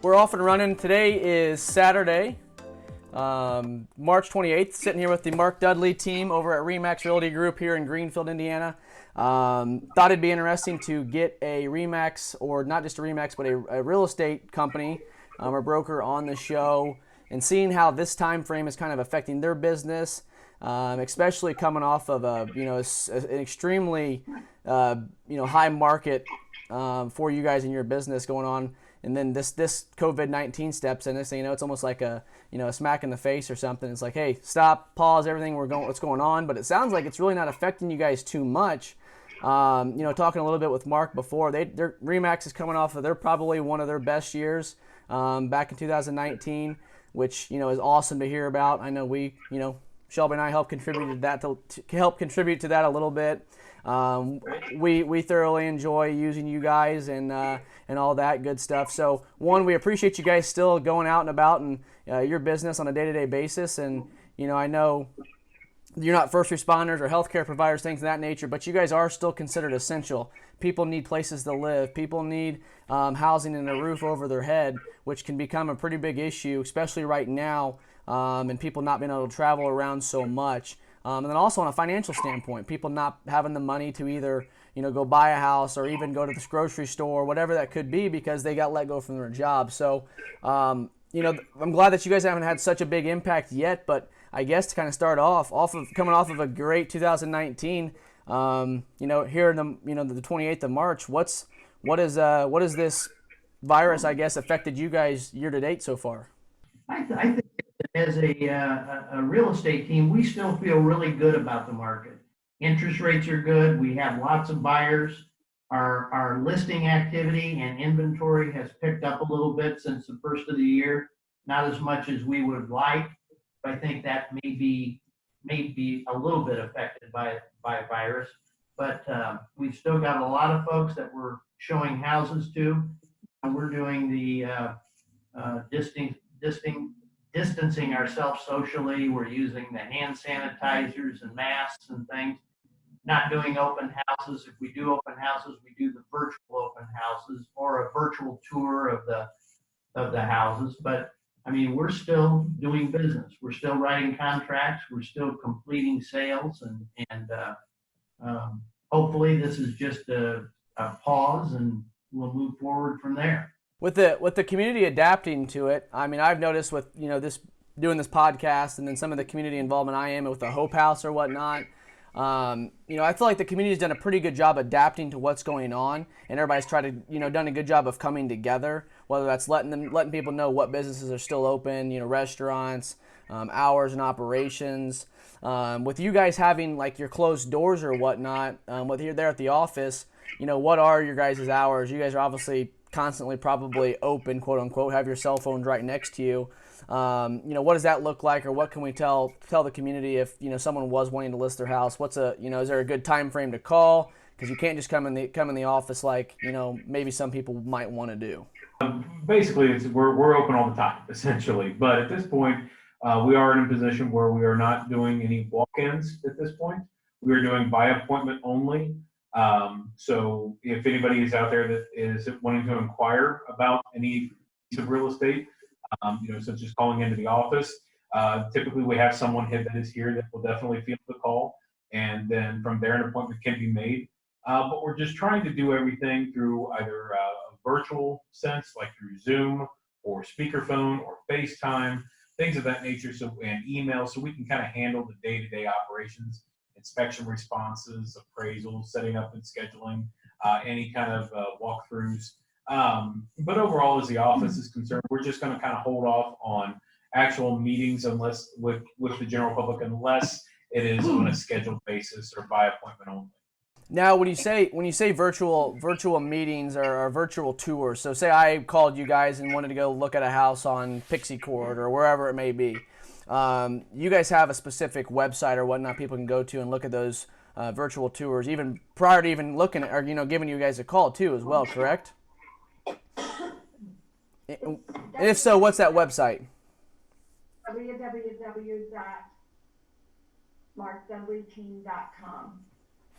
We're off and running. Today is Saturday, March 28th. Sitting here with the Mark Dudley team over at RE/MAX Realty Group here in Greenfield, Indiana. Thought it'd be interesting to get a RE/MAX, or not just a RE/MAX, but a real estate company or broker on the show, and seeing how this time frame is kind of affecting their business, especially coming off of an extremely high market for you guys in your business going on. And then this COVID-19 steps in. It's almost like a smack in the face or something. It's like, hey, stop, pause everything. What's going on? But it sounds like it's really not affecting you guys too much. Talking a little bit with Mark before, their RE/MAX is coming off of probably one of their best years back in 2019, which is awesome to hear about. I know Shelby and I helped contribute to that a little bit. We thoroughly enjoy using you guys and all that good stuff. So we appreciate you guys still going out and about and your business on a day-to-day basis. And I know you're not first responders or healthcare providers, things of that nature, but you guys are still considered essential. People need places to live. People need housing and a roof over their head, which can become a pretty big issue, especially right now, and people not being able to travel around so much. And then also on a financial standpoint, people not having the money to either go buy a house or even go to this grocery store, whatever that could be, because they got let go from their job. So, I'm glad that you guys haven't had such a big impact yet. But I guess to kind of start coming off of a great 2019, here in the 28th of March, what is this virus, I guess, affected you guys year to date so far? I think as a real estate team, we still feel really good about the market. Interest rates are good. We have lots of buyers. Our listing activity and inventory has picked up a little bit since the first of the year. Not as much as we would like. But I think that may be a little bit affected by a virus. But we've still got a lot of folks that we're showing houses to. And we're doing the distancing ourselves socially. We're using the hand sanitizers and masks and things. Not doing open houses. If we do open houses, we do the virtual open houses or a virtual tour of the houses. But I mean, we're still doing business. We're still writing contracts. We're still completing sales, and hopefully this is just a pause, and we'll move forward from there. With the community adapting to it, I mean, I've noticed with doing this podcast and then some of the community involvement I am with the Hope House or whatnot. I feel like the community's done a pretty good job adapting to what's going on, and everybody's tried to done a good job of coming together. Whether that's letting people know what businesses are still open, restaurants, hours and operations. With you guys having like your closed doors or whatnot, whether you're there at the office, what are your guys' hours? You guys are obviously constantly probably open, quote unquote, have your cell phones right next to you. What does that look like, or what can we tell the community if someone was wanting to list their house? Is there a good time frame to call? Because you can't just come in the office like maybe some people might want to do. Basically, we're open all the time essentially, but at this point, we are in a position where we are not doing any walk-ins at this point. We are doing by appointment only. So if anybody is out there that is wanting to inquire about any piece of real estate, such as calling into the office, typically we have someone that is here that will definitely field the call, and then from there an appointment can be made. But we're just trying to do everything through either a virtual sense, like through Zoom or speakerphone or FaceTime, things of that nature, and email, so we can kind of handle the day-to-day operations, inspection responses, appraisals, setting up and scheduling, any kind of walkthroughs. But overall, as the office is concerned, we're just going to kind of hold off on actual meetings unless with the general public, unless it is on a scheduled basis or by appointment only. Now, when you say virtual meetings or virtual tours, so say I called you guys and wanted to go look at a house on Pixie Court or wherever it may be, you guys have a specific website or whatnot people can go to and look at those virtual tours, even prior to even looking at or giving you guys a call too as well, correct? And if so, what's that website? www.markdudleyteam.com.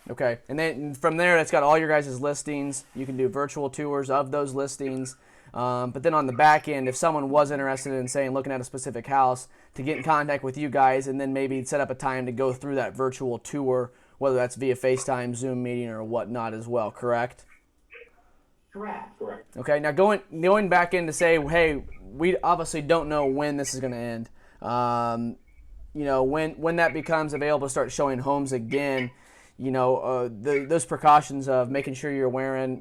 Okay, and then from there, it's got all your guys' listings. You can do virtual tours of those listings. But then on the back end, if someone was interested in, saying, looking at a specific house, to get in contact with you guys and then maybe set up a time to go through that virtual tour, whether that's via FaceTime, Zoom meeting, or whatnot as well, correct? Correct. Okay, now going back in to say, hey, we obviously don't know when this is going to end. When that becomes available to start showing homes again, those precautions of making sure you're wearing,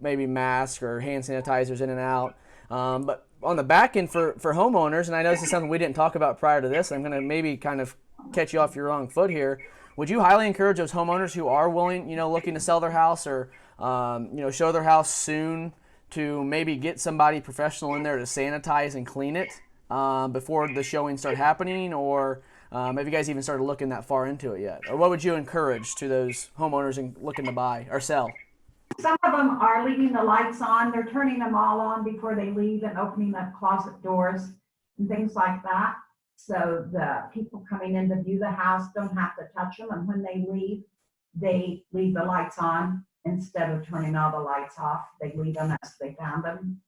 maybe masks or hand sanitizers in and out. But on the back end for homeowners, and I know this is something we didn't talk about prior to this, I'm going to maybe kind of catch you off your wrong foot here. Would you highly encourage those homeowners who are willing, looking to sell their house or, show their house soon, to maybe get somebody professional in there to sanitize and clean it before the showings start happening? Or have you guys even started looking that far into it yet? Or what would you encourage to those homeowners looking to buy or sell? Some of them are leaving the lights on. They're turning them all on before they leave and opening up closet doors and things like that. So the people coming in to view the house don't have to touch them. And when they leave the lights on instead of turning all the lights off. They leave them as they found them.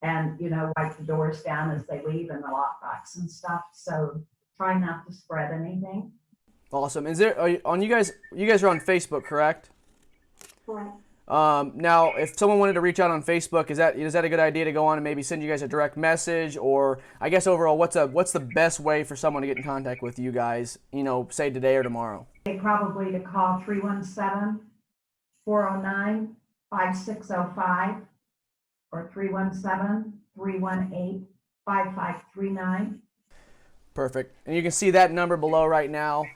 And, wipe the doors down as they leave and the lockbox and stuff. So try not to spread anything. Awesome. Is there, you guys are on Facebook, correct? Correct. Now, if someone wanted to reach out on Facebook, is that a good idea to go on and maybe send you guys a direct message? Or I guess overall, what's the best way for someone to get in contact with you guys, say today or tomorrow? Probably to call 317-409-5605 or 317-318-5539. Perfect. And you can see that number below right now.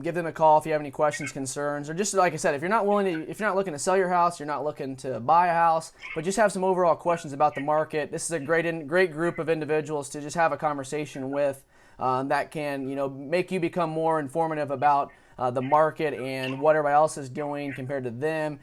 Give them a call if you have any questions, concerns, or just like I said, if you're not looking to sell your house, you're not looking to buy a house, but just have some overall questions about the market. This is a great group of individuals to just have a conversation with that can make you become more informative about the market and what everybody else is doing compared to them,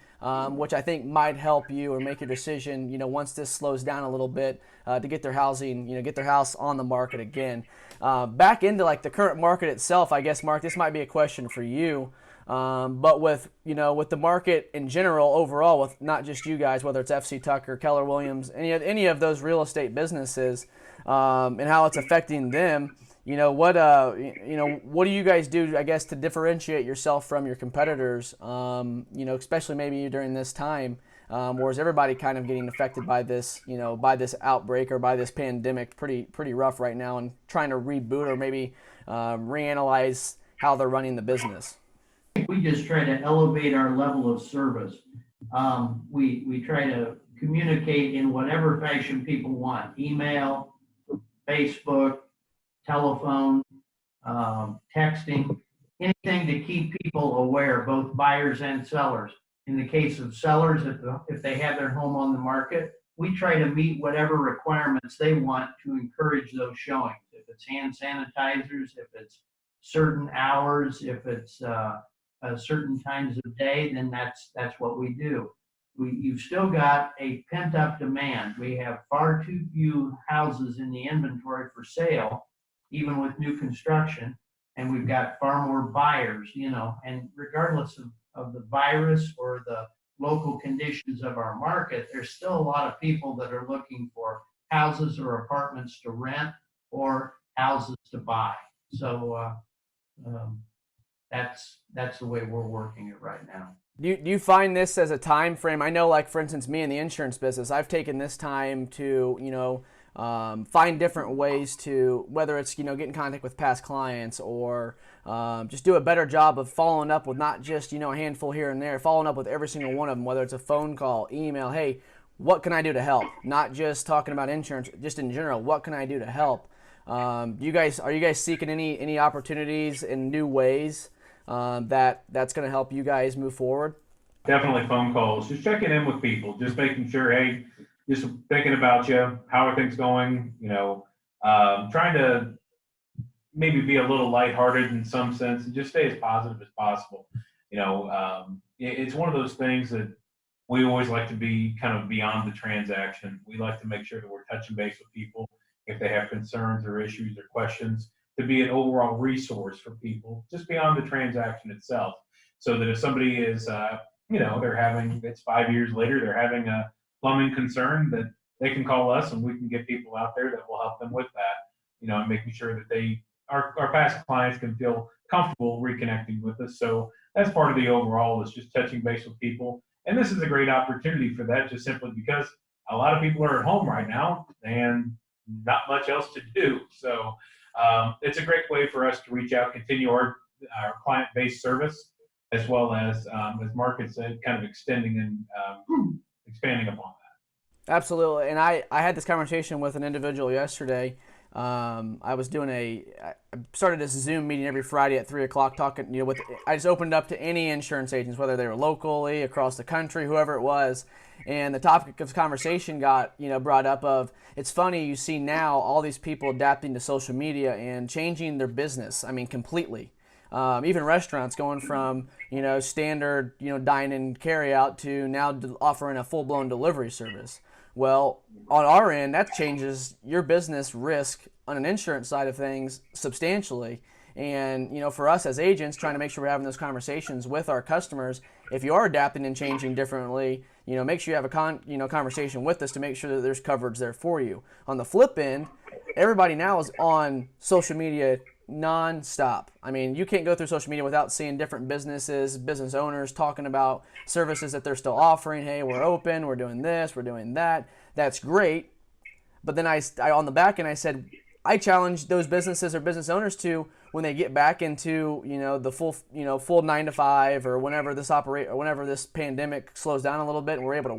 which I think might help you or make your decision, once this slows down a little bit, to get their housing, get their house on the market again. Back into like the current market itself, I guess, Mark, this might be a question for you. But with the market in general, overall, with not just you guys, whether it's FC Tucker, Keller Williams, any of those real estate businesses, and how it's affecting them, what do you guys do, I guess, to differentiate yourself from your competitors, especially maybe during this time, or is everybody kind of getting affected by this, by this outbreak or by this pandemic pretty rough right now, and trying to reboot or maybe reanalyze how they're running the business? We just try to elevate our level of service. We try to communicate in whatever fashion people want: email, Facebook, telephone, texting, anything to keep people aware, both buyers and sellers. In the case of sellers, if they have their home on the market, we try to meet whatever requirements they want to encourage those showings. If it's hand sanitizers, if it's certain hours, if it's certain times of day, then that's what we do. You've still got a pent-up demand. We have far too few houses in the inventory for sale, even with new construction, and we've got far more buyers, and regardless of the virus or the local conditions of our market, there's still a lot of people that are looking for houses or apartments to rent or houses to buy. So that's the way we're working it right now. Do you find this as a time frame? I know, like, for instance, me in the insurance business, I've taken this time to, find different ways to, whether it's, get in contact with past clients or just do a better job of following up with not just, a handful here and there, following up with every single one of them, whether it's a phone call, email, hey, what can I do to help? Not just talking about insurance, just in general, what can I do to help? Are you guys seeking any opportunities in new ways that's going to help you guys move forward? Definitely phone calls, just checking in with people, just making sure, hey, just thinking about you, how are things going, trying to maybe be a little lighthearted in some sense and just stay as positive as possible. It's one of those things that we always like to be kind of beyond the transaction. We like to make sure that we're touching base with people if they have concerns or issues or questions, to be an overall resource for people just beyond the transaction itself. So that if somebody is, it's 5 years later, they're having a plumbing concern, that they can call us and we can get people out there that will help them with that, and making sure that our past clients can feel comfortable reconnecting with us. So that's part of the overall is just touching base with people. And this is a great opportunity for that, just simply because a lot of people are at home right now and not much else to do. So it's a great way for us to reach out, continue our client-based service, as well as Mark had said, kind of extending and expanding upon that. Absolutely. And I had this conversation with an individual yesterday. I started this Zoom meeting every Friday at 3 o'clock talking, I just opened up to any insurance agents, whether they were locally, across the country, whoever it was. And the topic of conversation got, brought up of, it's funny, you see now all these people adapting to social media and changing their business. I mean, completely. Even restaurants going from, standard, dine and carry out to now offering a full-blown delivery service. Well, on our end, that changes your business risk on an insurance side of things substantially. And, for us as agents, trying to make sure we're having those conversations with our customers, if you are adapting and changing differently, make sure you have a conversation with us to make sure that there's coverage there for you. On the flip end, everybody now is on social media non-stop. I mean, you can't go through social media without seeing different businesses, business owners talking about services that they're still offering. Hey, we're open, we're doing this, we're doing that. That's great. But then I on the back end, I said, I challenge those businesses or business owners to, when they get back into, the full 9 to 5 or whenever this pandemic slows down a little bit and we're able to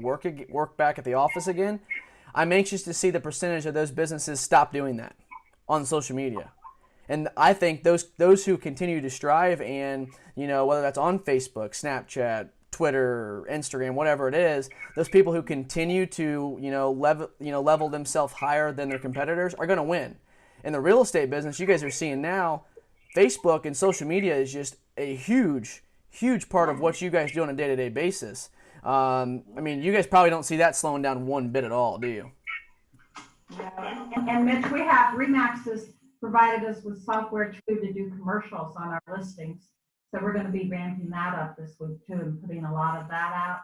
work back at the office again, I'm anxious to see the percentage of those businesses stop doing that on social media. And I think those who continue to strive and, whether that's on Facebook, Snapchat, Twitter, Instagram, whatever it is, those people who continue to, level themselves higher than their competitors are going to win. In the real estate business, you guys are seeing now, Facebook and social media is just a huge, huge part of what you guys do on a day-to-day basis. I mean, you guys probably don't see that slowing down one bit at all, do you? Yeah. And Mitch, RE/MAX has provided us with software too to do commercials on our listings. So we're going to be ramping that up this week too and putting a lot of that out.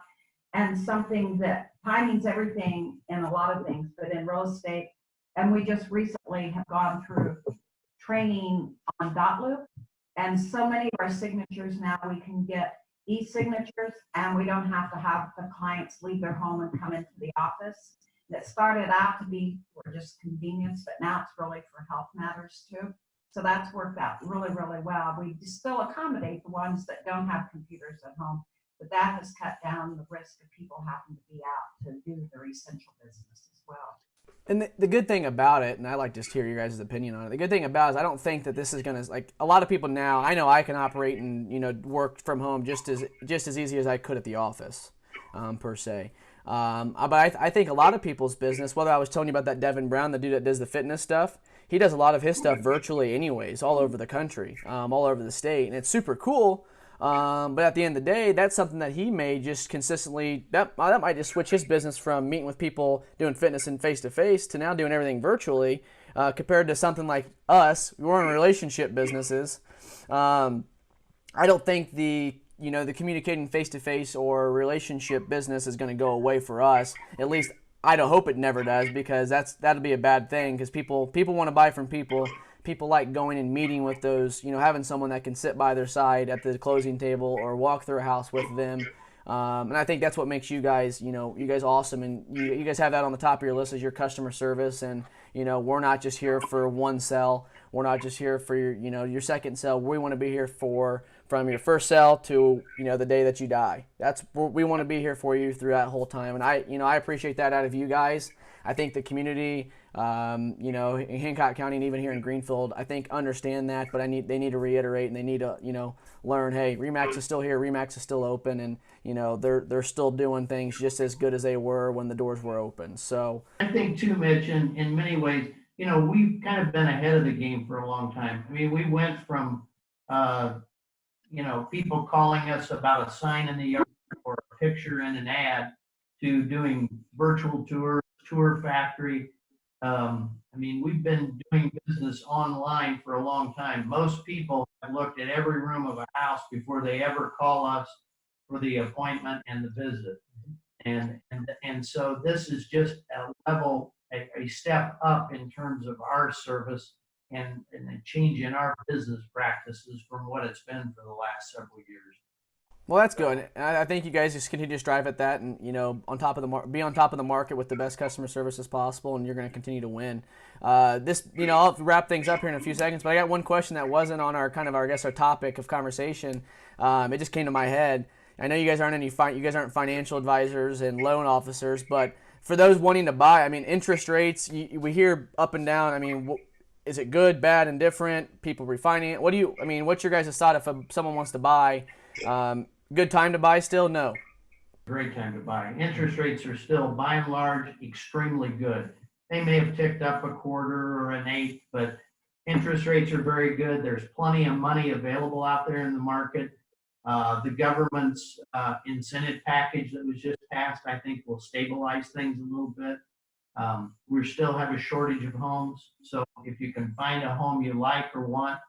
And something that timing's everything in a lot of things, but in real estate. And we just recently have gone through training on dot loop. And so many of our signatures now we can get e-signatures and we don't have to have the clients leave their home and come into the office. That started out to be for just convenience, but now it's really for health matters too. So that's worked out really, really well. We still accommodate the ones that don't have computers at home, but that has cut down the risk of people having to be out to do their essential business as well. And the good thing about it, and I like to hear your guys' opinion on it, the good thing about it is I don't think that this is going to, like, a lot of people now, I know I can operate and, work from home just as easy as I could at the office, per se. But I think a lot of people's business, whether I was telling you about that Devin Brown, the dude that does the fitness stuff, he does a lot of his stuff virtually anyways, all over the country, all over the state, and it's super cool. But at the end of the day, that's something that he may just consistently, that might just switch his business from meeting with people doing fitness and face-to-face to now doing everything virtually, compared to something like us. We're in relationship businesses. I don't think the communicating face-to-face or relationship business is going to go away for us. At least I don't hope it never does, because that'll be a bad thing, because people want to buy from people. People like going and meeting with those, having someone that can sit by their side at the closing table or walk through a house with them. And I think that's what makes you guys awesome. And you guys have that on the top of your list as your customer service. And, we're not just here for one sell. We're not just here for your second sell. We want to be here from your first sell to, the day that you die. We want to be here for you through that whole time. And I appreciate that out of you guys. I think the community, in Hancock County and even here in Greenfield, I think understand that, but they need to reiterate and they need to, learn, hey, RE/MAX is still here, RE/MAX is still open, and, they're still doing things just as good as they were when the doors were open. So I think too, Mitch, in many ways, we've kind of been ahead of the game for a long time. I mean, we went from, people calling us about a sign in the yard or a picture in an ad to doing virtual tours, tour factory. We've been doing business online for a long time. Most people have looked at every room of a house before they ever call us for the appointment and the visit. And so this is just a step up in terms of our service and a change in our business practices from what it's been for the last several years. Well, that's good. I think you guys just continue to strive at that, and be on top of the market with the best customer service as possible, and you're going to continue to win. I'll wrap things up here in a few seconds, but I got one question that wasn't on our topic of conversation. It just came to my head. I know you guys aren't financial advisors and loan officers, but for those wanting to buy, I mean, interest rates, we hear up and down. I mean, is it good, bad, indifferent? People refinance. What's your guys' thought if someone wants to buy? Good time to buy still? No. Great time to buy. Interest rates are still, by and large, extremely good. They may have ticked up a quarter or an eighth, but interest rates are very good. There's plenty of money available out there in the market. The government's incentive package that was just passed, I think, will stabilize things a little bit. We still have a shortage of homes, so if you can find a home you like or want,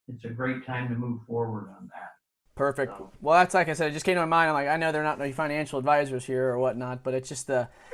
it's a great time to move forward on that. Perfect. Well, that's like I said, it just came to my mind. I'm like, I know they're not any financial advisors here or whatnot, but it's just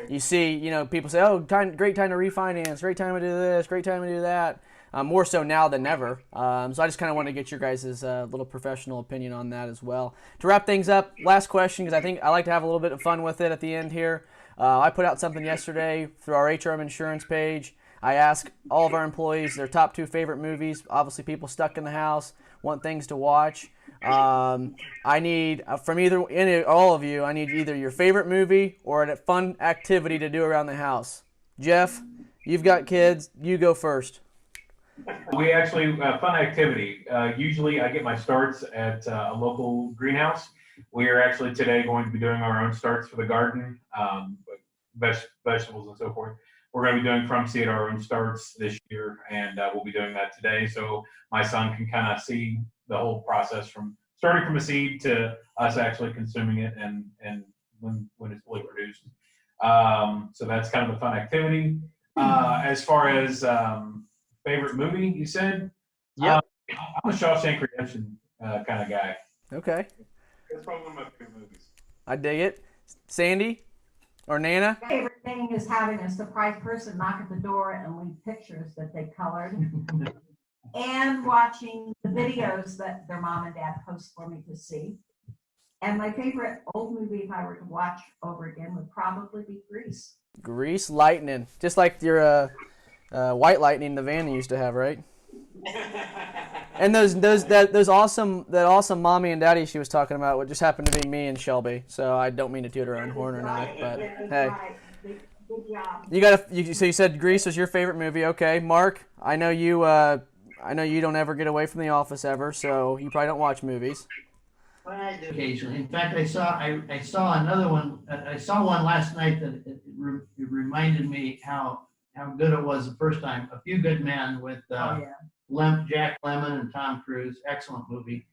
you see, people say, oh, great time to refinance, great time to do this, great time to do that. More so now than ever. So I just kind of want to get your guys' little professional opinion on that as well. To wrap things up, last question, because I think I like to have a little bit of fun with it at the end here. I put out something yesterday through our HRM insurance page. I asked all of our employees their top 2 favorite movies. Obviously, people stuck in the house want things to watch. I need from all of you. I need either your favorite movie or a fun activity to do around the house. Jeff, you've got kids. You go first. We actually, fun activity. Usually I get my starts at a local greenhouse. We are actually today going to be doing our own starts for the garden, vegetables and so forth. We're going to be doing from seed our own starts this year, and we'll be doing that today. So my son can kind of see the whole process from starting from a seed to us actually consuming it and when it's fully produced. So that's kind of a fun activity. As far as favorite movie, you said? Yeah. I'm a Shawshank Redemption kind of guy. Okay. That's probably one of my favorite movies. I dig it. Sandy or Nana? My favorite thing is having a surprise person knock at the door and leave pictures that they colored. And watching the videos that their mom and dad post for me to see. And my favorite old movie, if I were to watch over again, would probably be Grease. Grease Lightning. Just like your White Lightning, the van you used to have, right? And those awesome mommy and daddy she was talking about would just happen to be me and Shelby. So I don't mean to toot her own horn or not, but hey. Good job. So you said Grease was your favorite movie. Okay, Mark, I know you don't ever get away from the office ever, so you probably don't watch movies. Occasionally. In fact, I saw another one. I saw one last night that it reminded me how good it was the first time. A Few Good Men with Jack Lemmon and Tom Cruise. Excellent movie.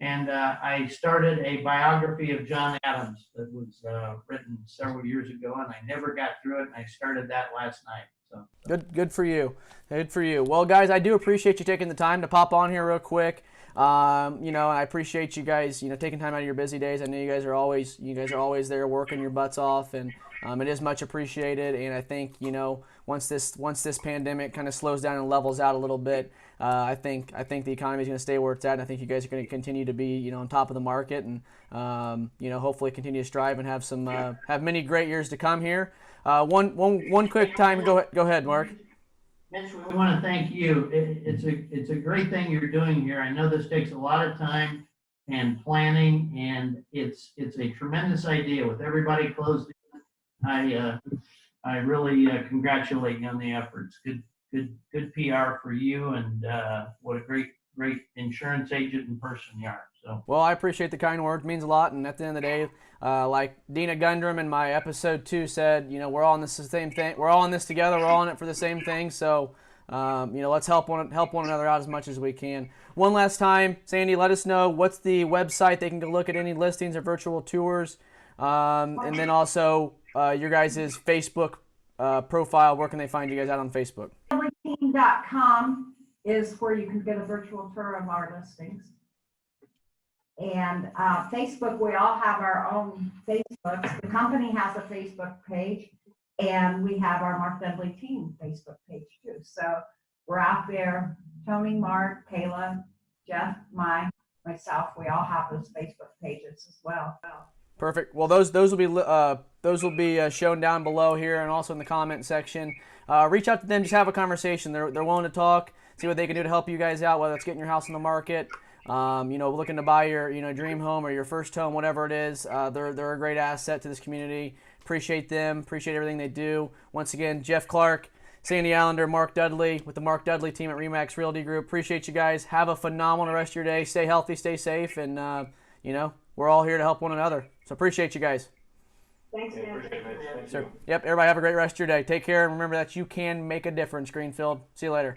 And I started a biography of John Adams that was written several years ago, and I never got through it. And I started that last night. So Good for you. Good for you. Well, guys, I do appreciate you taking the time to pop on here real quick. I appreciate you guys, taking time out of your busy days. I know you guys are always there working your butts off, and it is much appreciated. And I think, once this pandemic kind of slows down and levels out a little bit, I think the economy is going to stay where it's at. And I think you guys are going to continue to be, on top of the market, and hopefully continue to strive and have many great years to come here. One quick time. Go ahead, Mark. Mitch, we want to thank you. It's a great thing you're doing here. I know this takes a lot of time and planning, and it's a tremendous idea with everybody closed in. I really congratulate you on the efforts. Good PR for you, and what a great insurance agent and person you are. So. Well, I appreciate the kind words. It means a lot. And at the end of the day, like Dina Gundrum in my episode 2 said, we're all in this same thing. We're all in this together. We're all in it for the same thing. So, let's help one another out as much as we can. One last time, Sandy, let us know what's the website they can go look at any listings or virtual tours, and then also your guys' Facebook profile. Where can they find you guys out on Facebook? Team.com is where you can get a virtual tour of our listings. And Facebook, we all have our own Facebooks. The company has a Facebook page, and we have our Mark Dudley team Facebook page too. So we're out there. Tony, Mark, Kayla, Jeff, myself, we all have those Facebook pages as well. Perfect. Well, those will be shown down below here and also in the comment section. Reach out to them, just have a conversation. They're willing to talk, see what they can do to help you guys out, whether it's getting your house on the market, looking to buy your dream home or your first home, whatever it is. They're a great asset to this community. Appreciate them. Appreciate everything they do. Once again, Jeff Clark, Sandy Alender, Mark Dudley with the Mark Dudley team at RE/MAX Realty Group. Appreciate you guys. Have a phenomenal rest of your day. Stay healthy, stay safe, and we're all here to help one another. So appreciate you guys. Thanks, man. Appreciate it, Mitch. Thank So, you. yep, everybody have a great rest of your day. Take care, and remember that you can make a difference, Greenfield. See you later.